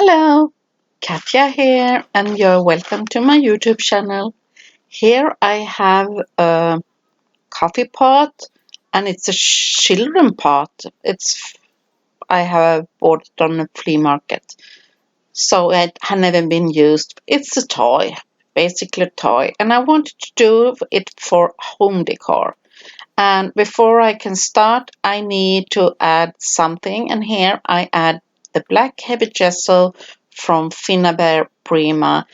Hello, Katja here, and you're welcome to my YouTube channel. Here I have a coffee pot, and it's a children pot. I have bought it on a flea market, so it had never been used. It's a toy, basically a toy, and I wanted to do it for home decor. And before I can start, I need to add something, and here I add the black heavy gesso from Finnabair Prima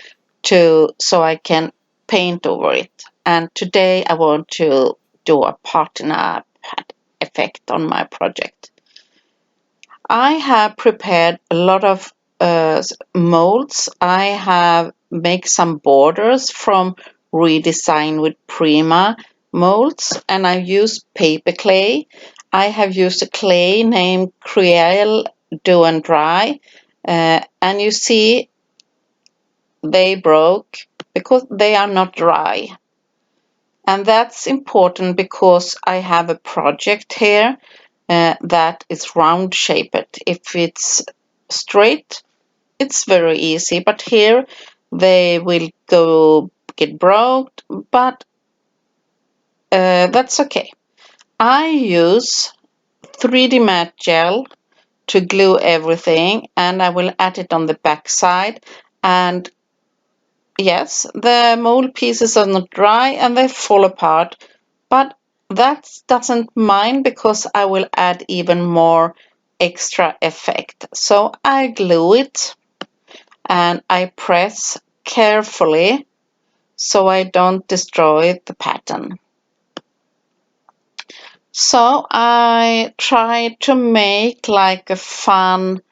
so I can paint over it. And today I want to do a patina effect on my project. I have prepared a lot of molds. I have made some borders from Redesign with Prima molds, and I used paper clay. I have used a clay named Creole Do and Dry, and you see they broke because they are not dry. And that's important because I have a project here that is round shaped. If it's straight, it's very easy, but here they will get broke, but that's okay. I use 3D matte gel to glue everything, and I will add it on the back side. And yes, the mold pieces are not dry and they fall apart, but that doesn't mind because I will add even more extra effect. So I glue it and I press carefully so I don't destroy the pattern. So I try to make like a fun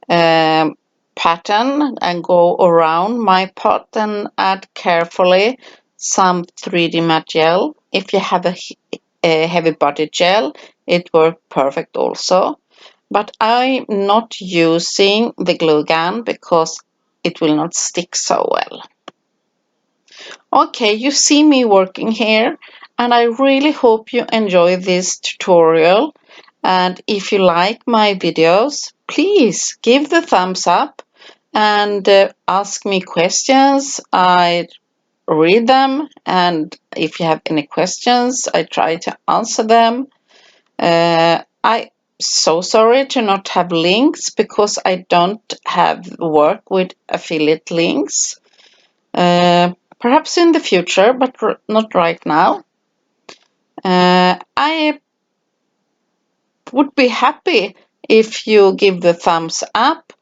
pattern and go around my pot and add carefully some 3D matte gel. If you have a heavy body gel, it works perfect also. But I'm not using the glue gun because it will not stick so well. Okay, you see me working here, and I really hope you enjoy this tutorial. And if you like my videos, please give the thumbs up and ask me questions. I read them, and if you have any questions, I try to answer them. I'm so sorry to not have links because I don't have work with affiliate links. Perhaps in the future, but not right now. I would be happy if you give the thumbs up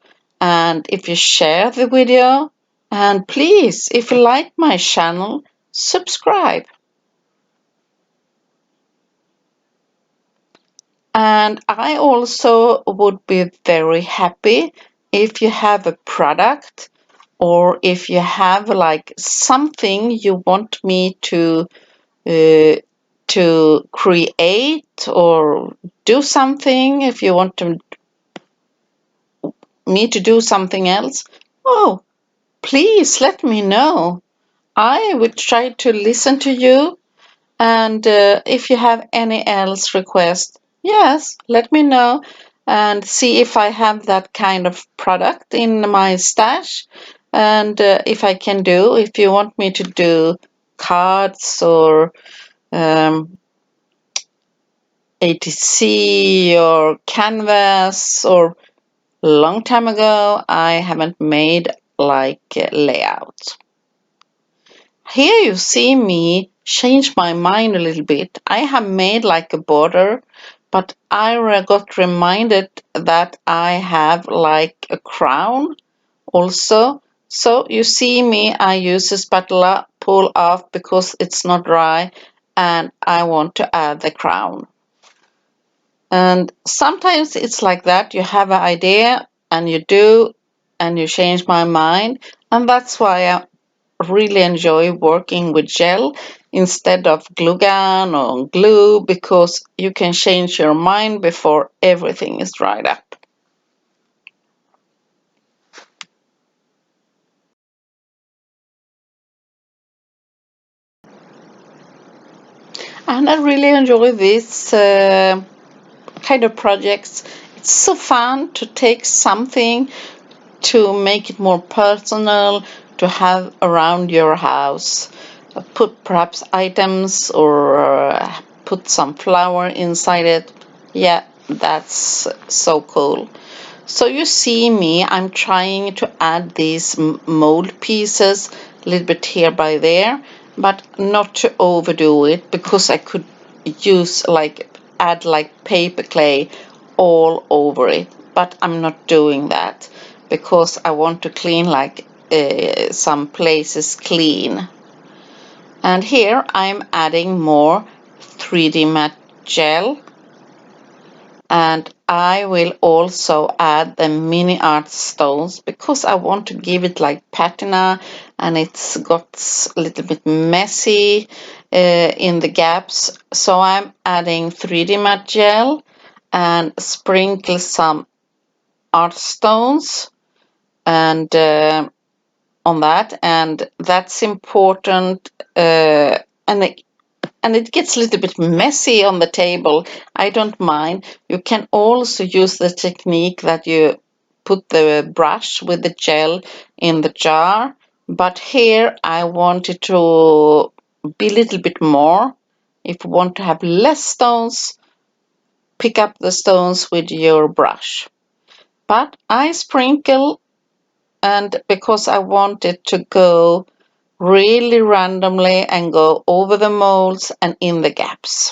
and if you share the video. And please, if you like my channel, subscribe. And I also would be very happy if you have a product or if you have like something you want me to create or do something. If you want me to do something else, oh, please let me know. I would try to listen to you. And if you have any else request, yes, let me know and see if I have that kind of product in my stash. And if I can do, if you want me to do cards or ATC or canvas, or long time ago I haven't made like layout. Here you see me change my mind a little bit. I have made like a border, but I got reminded that I have like a crown also. So you see me, I use a spatula, pull off because it's not dry, and I want to add the crown. And sometimes it's like that. You have an idea and you do, and you change my mind. And that's why I really enjoy working with gel instead of glue gun or glue, because you can change your mind before everything is dried up. And I really enjoy this kind of projects. It's so fun to take something to make it more personal to have around your house. Put perhaps items or put some flower inside it. Yeah, that's so cool. So you see me, I'm trying to add these mold pieces a little bit here by there, but not to overdo it, because I could add like paper clay all over it, but I'm not doing that because I want to clean some places clean. And here I'm adding more 3D matte gel, and I will also add the mini art stones because I want to give it like patina, and it's got a little bit messy in the gaps. So I'm adding 3D matte gel and sprinkle some art stones and on that, and that's important. And it gets a little bit messy on the table. I don't mind. You can also use the technique that you put the brush with the gel in the jar, but here I want it to be a little bit more. If you want to have less stones, pick up the stones with your brush. But I sprinkle, and because I want it to go really randomly and go over the molds and in the gaps.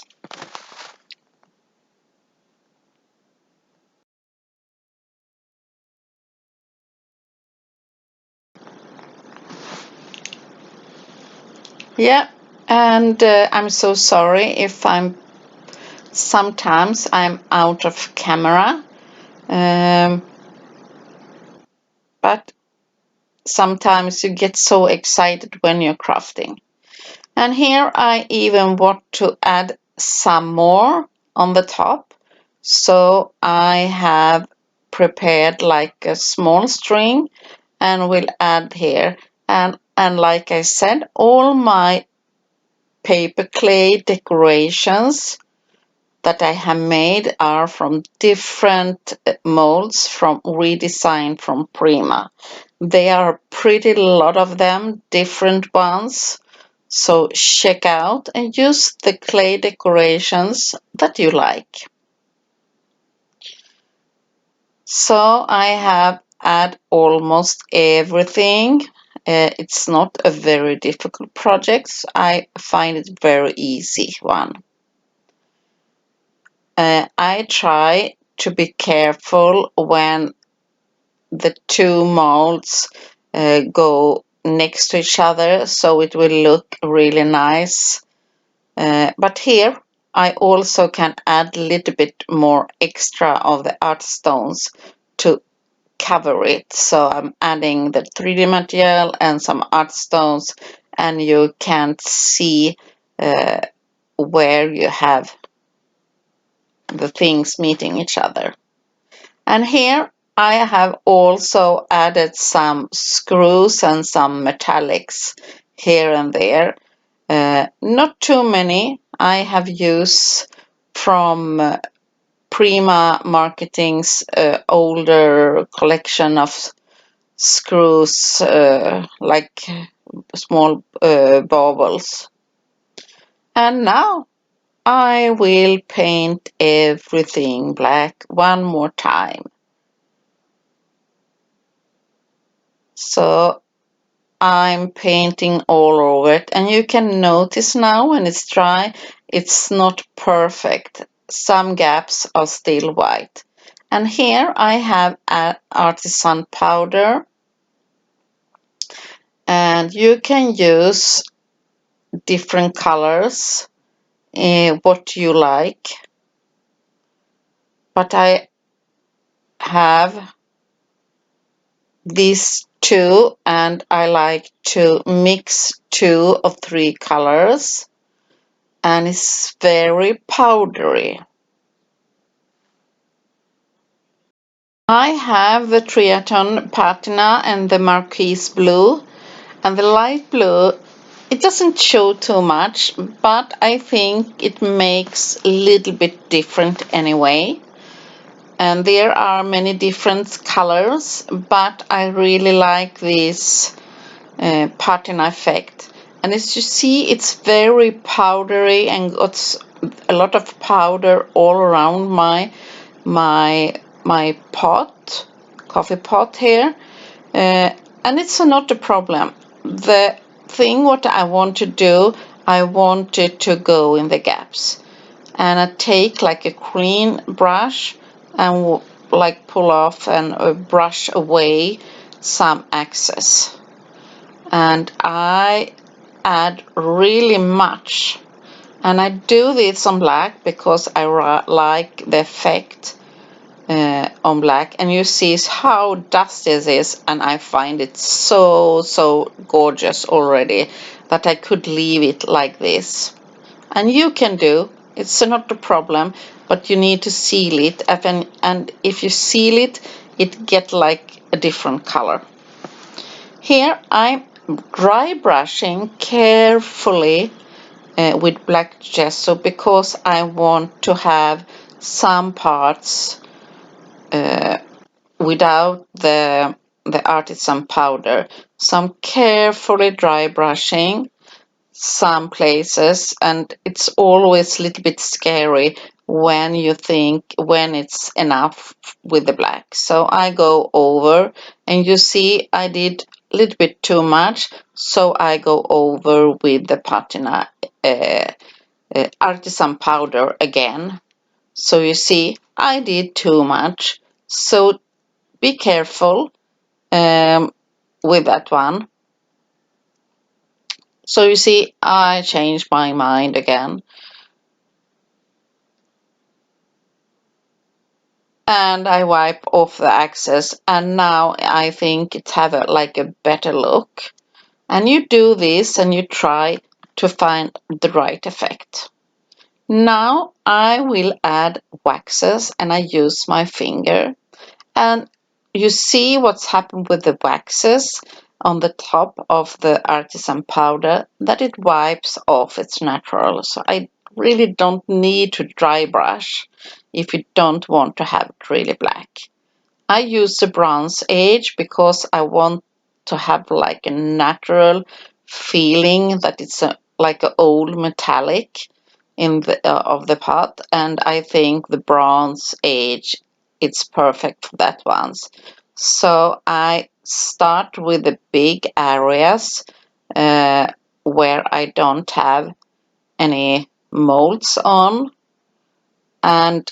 Yeah, and I'm so sorry if sometimes I'm out of camera, um, but sometimes you get so excited when you're crafting. And here I even want to add some more on the top. So I have prepared like a small string and will add here. And like I said, all my paper clay decorations that I have made are from different molds from redesigned from Prima. There are pretty lot of them, different ones. So check out and use the clay decorations that you like. So I have add almost everything. It's not a very difficult project. I find it very easy one. I try to be careful when the two molds go next to each other, so it will look really nice. But here I also can add a little bit more extra of the art stones to cover it. So I'm adding the 3D material and some art stones, and you can't see where you have the things meeting each other. And here I have also added some screws and some metallics here and there. Not too many. I have used from Prima Marketing's older collection of screws, like small baubles. And now I will paint everything black one more time. So I'm painting all over it, and you can notice now when it's dry, it's not perfect. Some gaps are still white. And here I have artisan powder, and you can use different colors, what you like. But I have these two, and I like to mix 2 or 3 colors, and it's very powdery. I have the Triaton Patina and the Marquise Blue, and the light blue, it doesn't show too much, but I think it makes a little bit different anyway. and there are many different colors, but I really like this patina effect. And as you see, it's very powdery and got a lot of powder all around my pot, coffee pot here, and it's not a problem. The thing what I want to do, I want it to go in the gaps, and I take like a clean brush and like pull off and brush away some excess, and I add really much. And I do this on black because I like the effect on black, and you see how dusty it is, and I find it so gorgeous already that I could leave it like this. And you can do, it's not a problem, but you need to seal it, and if you seal it, it get like a different color. Here I'm dry brushing carefully with black gesso because I want to have some parts without the artisan powder. So I'm carefully dry brushing some places, and it's always a little bit scary when you think when it's enough with the black. So I go over, and you see I did a little bit too much, so I go over with the patina artisan powder again. So you see I did too much, so be careful with that one. So you see I changed my mind again, and I wipe off the excess, and now I think it have like a better look. And you do this and you try to find the right effect. Now I will add waxes, and I use my finger, and you see what's happened with the waxes on the top of the artisan powder, that it wipes off its natural. So I really don't need to dry brush if you don't want to have it really black. I use the Bronze Age because I want to have like a natural feeling that it's like an old metallic in the of the pot, and I think the Bronze Age, it's perfect for that ones. So I start with the big areas where I don't have any molds on, and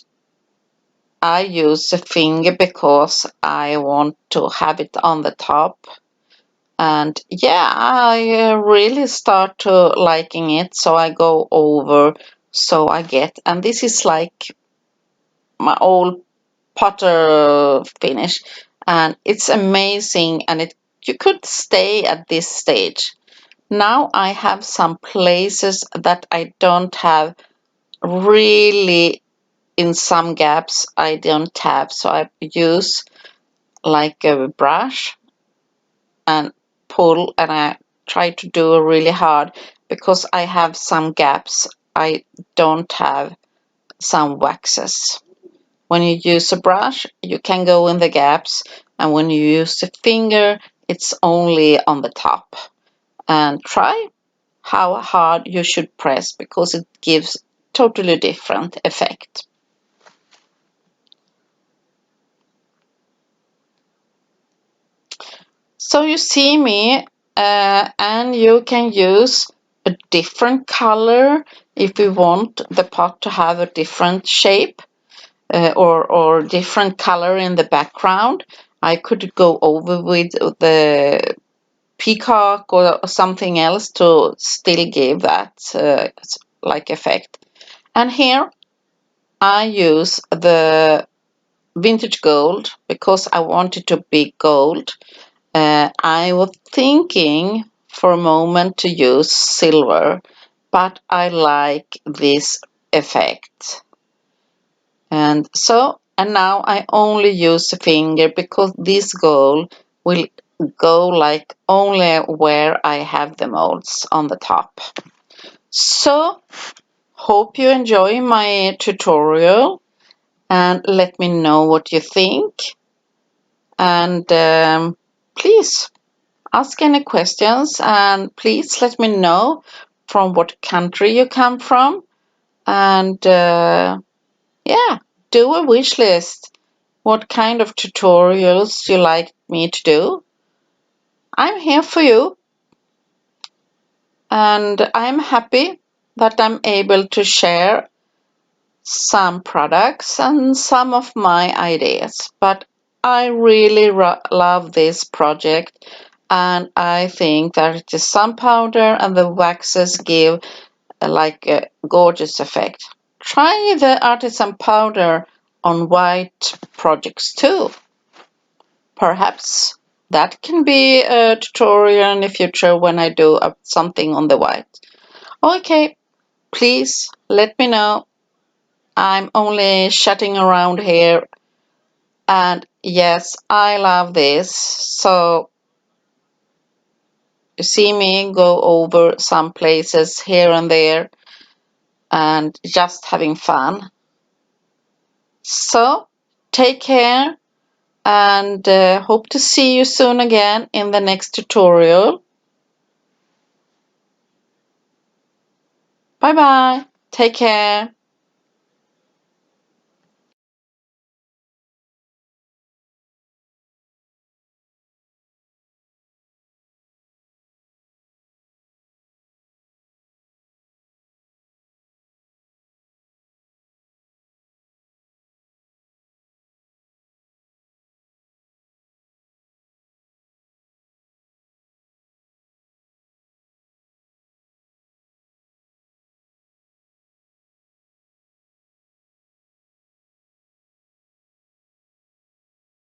I use a finger because I want to have it on the top. And yeah, I really start to liking it, so I go over, so I get, and this is like my old Potter finish, and it's amazing, and it you could stay at this stage. Now I have some places that I don't have really, in some gaps I don't have, so I use like a brush and pull, and I try to do really hard because I have some gaps I don't have some waxes. When you use a brush, you can go in the gaps, and when you use the finger, it's only on the top. And try how hard you should press because it gives totally different effect. So you see me, and you can use a different color if you want the pot to have a different shape or different color in the background. I could go over with the peacock or something else to still give that like effect. And here I use the vintage gold because I want it to be gold. I was thinking for a moment to use silver, but I like this effect. And now I only use the finger because this gold will go like only where I have the molds on the top. So hope you enjoy my tutorial, and let me know what you think. And please ask any questions, and please let me know from what country you come from. And yeah, do a wish list. What kind of tutorials you like me to do? I'm here for you, and I'm happy that I'm able to share some products and some of my ideas. But I really love this project, and I think that the sun powder and the waxes give like a gorgeous effect. Try the artisan powder on white projects too. Perhaps that can be a tutorial in the future when I do something on the white. Okay, please let me know. I'm only chatting around here, and yes, I love this. So you see me go over some places here and there and just having fun. So take care, and hope to see you soon again in the next tutorial. Bye bye. Take care.